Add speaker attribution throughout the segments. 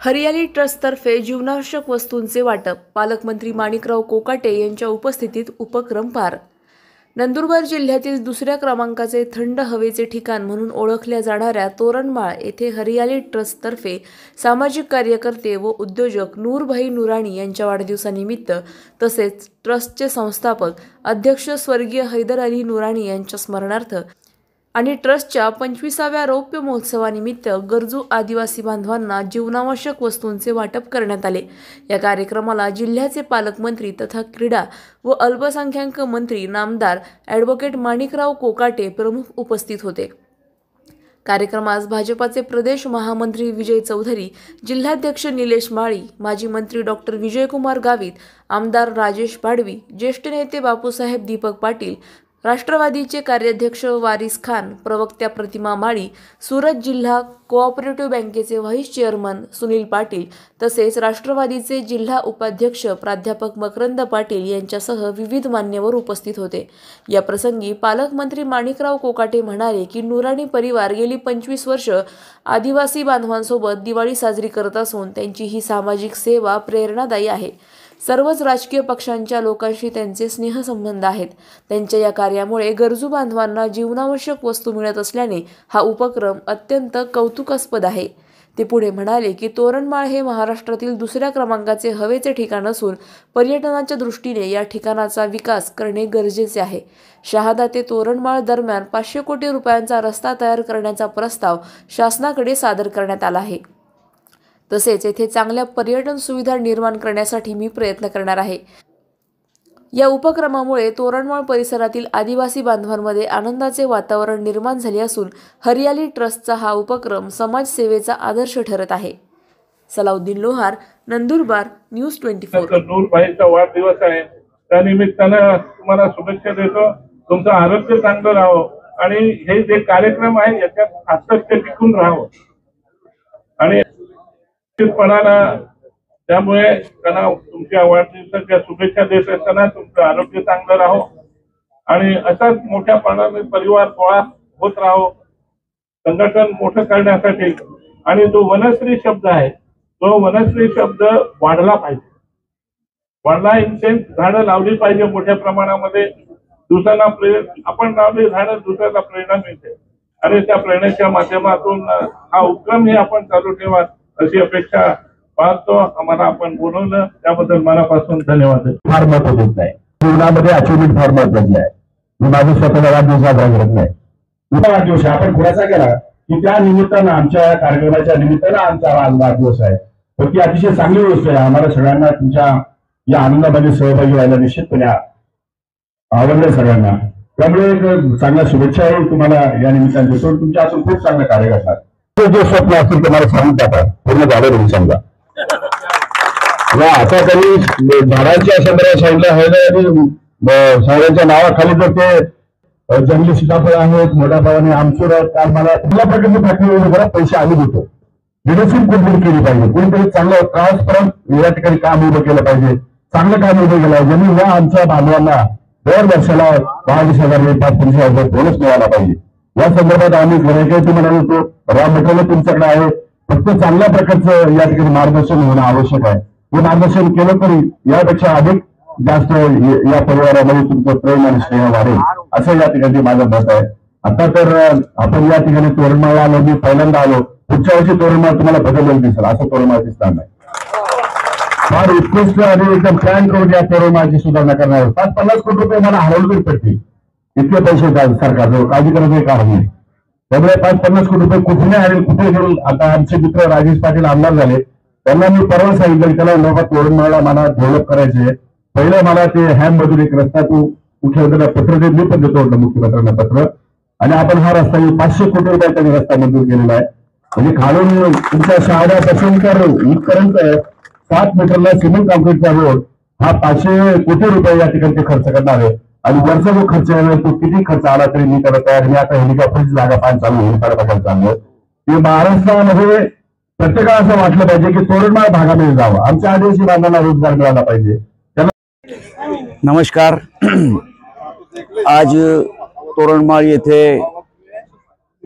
Speaker 1: हरियाली ट्रस्टतर्फे जीवनावश्यक वस्तूंचे वाटप, पालकमंत्री माणिकराव कोकाटे यांच्या उपस्थितीत उपक्रम पार। नंदुरबार जिल्ह्यातील दुसऱ्या क्रमांकाचे थंड हवेचे ठिकाण म्हणून ओळखल्या जाणाऱ्या तोरणमाळ येथे हरियाली ट्रस्टतर्फे सामाजिक कार्यकर्ते व उद्योजक नूरभाई नुराणी यांच्या वाढदिवसानिमित्त तसेच ट्रस्टचे संस्थापक अध्यक्ष स्वर्गीय हैदर अली नुराणी यांच्या स्मरणार्थ आणि ट्रस्टच्या 25व्या रौप्य महोत्सवानिमित्त गरजू आदिवासी बांधवांना जीवनावश्यक वस्तूंचे वाटप करण्यात आले। या कार्यक्रमाला जिल्ह्याचे पालकमंत्री तथा क्रीडा व अल्पसंख्याक मंत्री नामदार ॲडव्होकेट माणिकराव कोकाटे प्रमुख उपस्थित होते। कार्यक्रमास भाजपाचे प्रदेश महामंत्री विजय चौधरी, जिल्हाध्यक्ष निलेश माळी, माजी मंत्री डॉक्टर विजयकुमार गावित, आमदार राजेश पाडवी, ज्येष्ठ नेते बापूसाहेब दीपक पाटील, राष्ट्रवादीचे कार्याध्यक्ष वारिस खान, प्रवक्त्या प्रतिमा माळी, सुरत जिल्हा कोऑपरेटिव्ह बँकेचे व्हाईस चेअरमन सुनील पाटील तसेच राष्ट्रवादीचे जिल्हा उपाध्यक्ष प्राध्यापक मकरंद पाटील यांच्यासह विविध मान्यवर उपस्थित होते। या प्रसंगी पालकमंत्री माणिकराव कोकाटे म्हणाले की नुराणी परिवार गेली 25 वर्ष आदिवासी बांधवांसोबत दिवाळी साजरी करत असून त्यांची ही सामाजिक सेवा प्रेरणादायी आहे। सर्वच राजकीय पक्षांच्या लोकांशी त्यांचे स्नेहसंबंध आहेत। त्यांच्या या कार्यामुळे गरजू बांधवांना जीवनावश्यक वस्तू मिळत असल्याने हा उपक्रम अत्यंत कौतुकास्पद आहे। ते पुढे म्हणाले की तोरणमाळ हे महाराष्ट्रातील दुसऱ्या क्रमांकाचे हवेचे ठिकाण असून पर्यटनाच्या दृष्टीने या ठिकाणाचा विकास करणे गरजेचे आहे। शहादा ते तोरणमाळ दरम्यान 500 कोटी रुपयांचा रस्ता तयार करण्याचा प्रस्ताव शासनाकडे सादर करण्यात आला आहे। तसेच येथे चांगल्या पर्यटन सुविधा निर्माण करण्यासाठी मी प्रयत्न करणार आहे। या उपक्रमामुळे तोरणमाळ परिसरातील आदिवासी बांधवांमध्ये आनंदाचे वातावरण निर्माण झाले असून हरियाली ट्रस्टचा हा उपक्रम समाजसेवेचा आदर्श ठरत आहे। सलाउद्दीन लोहार, नंदुरबार, न्यूज 24।
Speaker 2: नूरभाईचा वाढदिवस आहे, त्या निमित्तानं तुम्हाला शुभेच्छा देतो। तुमचं आरोग्य चांगलं राहो आणि हे जे कार्यक्रम आहे याच्यात सातत्य टिकून राहावं आणि त्यामुळे त्यांना तुमच्या वाढदिवसाच्या शुभेच्छा देत असताना तुमचं आरोग्य चांगलं राहो आणि असाच मोठ्या प्रमाणात परिवार गोळा होत राहो संघटन मोठं करण्यासाठी। आणि जो वनश्री शब्द आहे तो वनश्री शब्द वाढला पाहिजे, वाढला इन सेन्स झाडं लावली पाहिजे मोठ्या प्रमाणामध्ये। दुसऱ्यांना आपण लावली झाडं दुसऱ्याला प्रेरणा मिळते आणि त्या प्रेरणेच्या माध्यमातून हा उपक्रम हे आपण चालू ठेवा अशी अपेक्षा पाहतो। आम्हाला आपण बोलवलं त्याबद्दल मनापासून धन्यवाद।
Speaker 3: फार महत्त्वाचं आहे, जीवनामध्ये अचिव्हमेंट फार महत्त्वाची आहे। मी माझं स्वतःला वाढदिवस साजरा करत नाही, मोठा वाढदिवस आपण खुलासा केला की त्या निमित्तानं आमच्या कार्यक्रमाच्या निमित्तानं आमचा वाढदिवस आहे। तर ती अतिशय चांगली गोष्ट आहे। आम्हाला सगळ्यांना तुमच्या या आनंदामध्ये सहभागी व्हायला निश्चितपणे आवडलं सगळ्यांना, त्यामुळे चांगल्या शुभेच्छा तुम्हाला या निमित्ताने देतो। तुमच्या असून खूप चांगलं कार्य करतात, जे स्वप्न असतील तुम्हाला सांगून टाका पूर्ण झालं तुम्ही समजा। आता तरी झाडांच्या संदर्भात सांगितलं आहे, झाडांच्या नावाखाली तर ते जंगली सीताफळ आहेत, मोठ्या भावाने आमचूर आहेत। काल मला कुठल्या प्रकारची फॅक्टरी जरा पैसे आले होते, लिडरशिप कोणतरी केली पाहिजे, कोणतरी चांगलं ट्रान्सपरंट या ठिकाणी काम उभं केलं पाहिजे, चांगलं काम उभं केलं पाहिजे। ज्यांनी या आमच्या बांधवांना दर वर्षाला 22,000 5-25,000 बोनस मिळाला पाहिजे। या संदर्भात आम्ही ग्राहकांची म्हणालो होतो, रॉ मटेरियल तुमच्याकडे आहे, फक्त चांगल्या प्रकारचं या ठिकाणी मार्गदर्शन होणं आवश्यक आहे। हे मार्गदर्शन केलं तरी यापेक्षा अधिक जास्त या परिवारामध्ये तुमचं प्रेम आणि स्नेह वाढेल असं या ठिकाणी माझं मत आहे। आता तर आपण या ठिकाणी तोरणमाळला आलो, मी पहिल्यांदा आलो, पुढच्या वर्षी तोरणमाळ तुम्हाला बदललेलं दिसेल, असं तोरणमाळ दिसणार नाही। फार उत्कृष्ट आणि एकदम प्लॅन करून या तोरणमाळची सुधारणा करणार आहे। 50 कोटी रुपये मला हरवले पडतील, इतके पैसे सरकारजवळ काळजी करायचं कारण नाही। त्यामुळे 50 कोटी रुपये कुठे आणि कुठे घेऊन आता आमचे मित्र राजेश पाटील आमदार झाले, त्यांना मी परवा सांगितलं त्याला लोक तोरणमाळला मला डेव्हलप करायचे। पहिलं मला ते हॅम मधून एक रस्ता तू मुख्यमंत्र्यांना पत्र देत, मी पण देतो होतं मुख्यमंत्र्यांना पत्र, आणि आपण हा रस्ता 500 कोटी रुपयाचा रस्ता मंजूर केलेला आहे। म्हणजे खालून तुमच्या शहादापासून तर इथपर्यंत 7 मीटरला सिमेंट कॉन्क्रीटचा रोड हा 500 कोटी रुपये या ठिकाणी खर्च करणार आहे। आणि वरचा जो खर्च आहे तो किती खर्च आला तरी मी त्याला तयार। मी आता हेलिकॉप्टरची जागा पाहून चालू हेलिकॉप्टर बघायला चाललोय की महाराष्ट्रामध्ये प्रत्येकाला असं वाटलं पाहिजे की तोरणमाळ भागामध्ये जावं, आमच्या आदिवासी बांधवांना रोजगार मिळाला पाहिजे।
Speaker 4: नमस्कार। आज तोरणमाळ येथे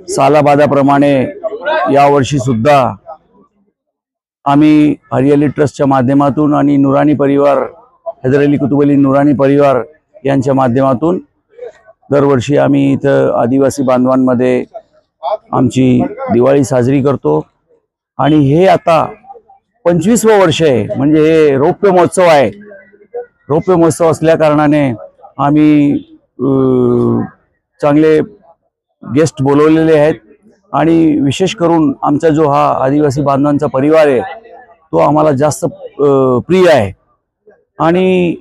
Speaker 4: सालाबादाप्रमाणे यावर्षी सुद्धा आम्ही हरियाली ट्रस्टच्या माध्यमातून आणि नुरानी परिवार, हैदर अली कुतुब अली नुरानी परिवार यांच्या माध्यमातून दरवर्षी आम्ही इथं आदिवासी बांधवांमध्ये आमची दिवाळी साजरी करतो। आणि हे आता 25वं वर्ष आहे, म्हणजे हे रौप्य महोत्सव आहे। रौप्य महोत्सव असल्या कारणाने आम्ही चांगले गेस्ट बोलवलेले आहेत आणि विशेष करून आमचा जो हा आदिवासी बांधवांचा परिवार आहे तो आम्हाला जास्त प्रिय आहे। आणि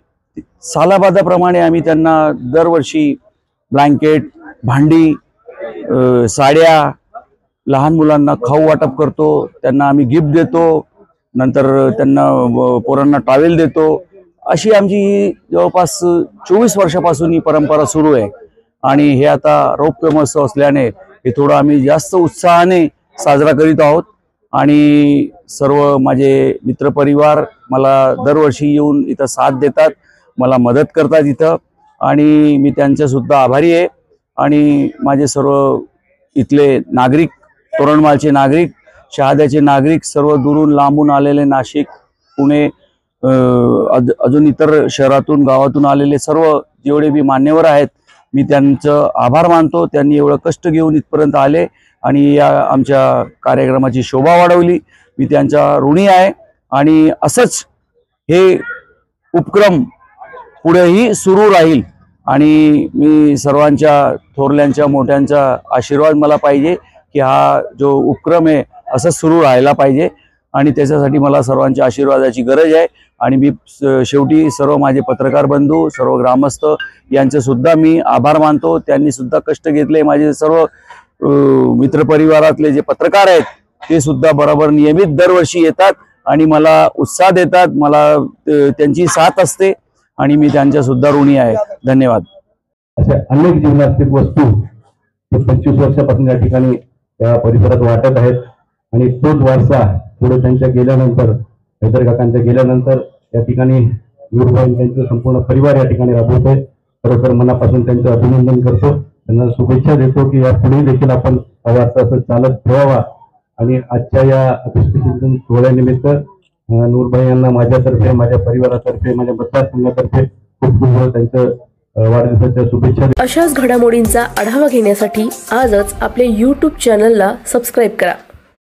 Speaker 4: सालाबादाप्रमाणे आम्ही त्यांना दरवर्षी ब्लँकेट, भांडी, साड्या, लहान मुलांना खाऊ वाटप करतो, त्यांना आम्ही गिफ्ट देतो, नंतर त्यांना पोरांना टॉवेल देतो। अशी आमची जवळपास 24 वर्षापासून ही परंपरा सुरू आहे। आणि हे आता रौप्य महोत्सव असल्याने हे थोडं आम्ही जास्त उत्साहाने साजरा करीत आहोत। आणि सर्व माझे मित्रपरिवार मला दरवर्षी येऊन इथं साथ देतात, मला मदत करतात इथं, आणि मी त्यांच्यासुद्धा आभारी आहे। आणि माझे सर्व इथले नागरिक, तोरणमाळचे नागरिक, शहाद्याचे नागरिक, सर्व दुरून लांबून आलेले, नाशिक, पुणे, अजून इतर शहरातून गावातून आलेले सर्व जेवढे बी मान्यवर आहेत, मी त्यांचं आभार मानतो। त्यांनी एवढं कष्ट घेऊन इथपर्यंत आले आणि या आमच्या कार्यक्रमाची शोभा वाढवली। मी त्यांचा ऋणी आहे आणि असंच हे उपक्रम पुढेही सुरू राहील। आणि मी सर्वांच्या, थोरल्यांच्या, मोठ्यांचा आशीर्वाद मला पाहिजे की हा जो उपक्रम आहे असंच सुरू राहायला पाहिजे, आणि त्याच्यासाठी मला सर्वांच्या आशीर्वादाची गरज आहे। आणि मी शेवटी सर्व माझे पत्रकार बंधू, सर्व ग्रामस्थ यांचे सुद्धा मी आभार मानतो। त्यांनी सुद्धा कष्ट घेतले। माझे सर्व मित्रपरिवारातले जे पत्रकार आहेत ते सुद्धा बरोबर नियमित दरवर्षी येतात आणि मला उत्साह देतात, मला त्यांची साथ असते आणि मी त्यांच्या सुद्धा ऋणी आहे। धन्यवाद।
Speaker 3: अशा अनेक जीवनातील वस्तू 25 वर्षापासून या ठिकाणी त्या परिसरात वाटत आहेत आणि तोच वारसा पुढे त्यांच्या गेल्यानंतर, हैदर काकांच्या गेल्यानंतर या ठिकाणी नूरबाई त्यांचा संपूर्ण परिवार या ठिकाणी राबवतोय। खरोखर मनापासून त्यांचं अभिनंदन करतो, त्यांना शुभेच्छा देतो की यापुढे देखील आपण हा वारसा असं चालत ठेवावा। आणि आजच्या या अभिषेक सोहळ्यानिमित्त नूरबाई यांना माझ्यातर्फे, माझ्या परिवारातर्फे, माझ्या मतदारसंघातर्फे खूप खूप त्यांचं वाढदिवसाच्या शुभेच्छा।
Speaker 1: अशाच घडामोडींचा आढावा घेण्यासाठी आजच आपले YouTube चॅनलला सबस्क्राईब करा।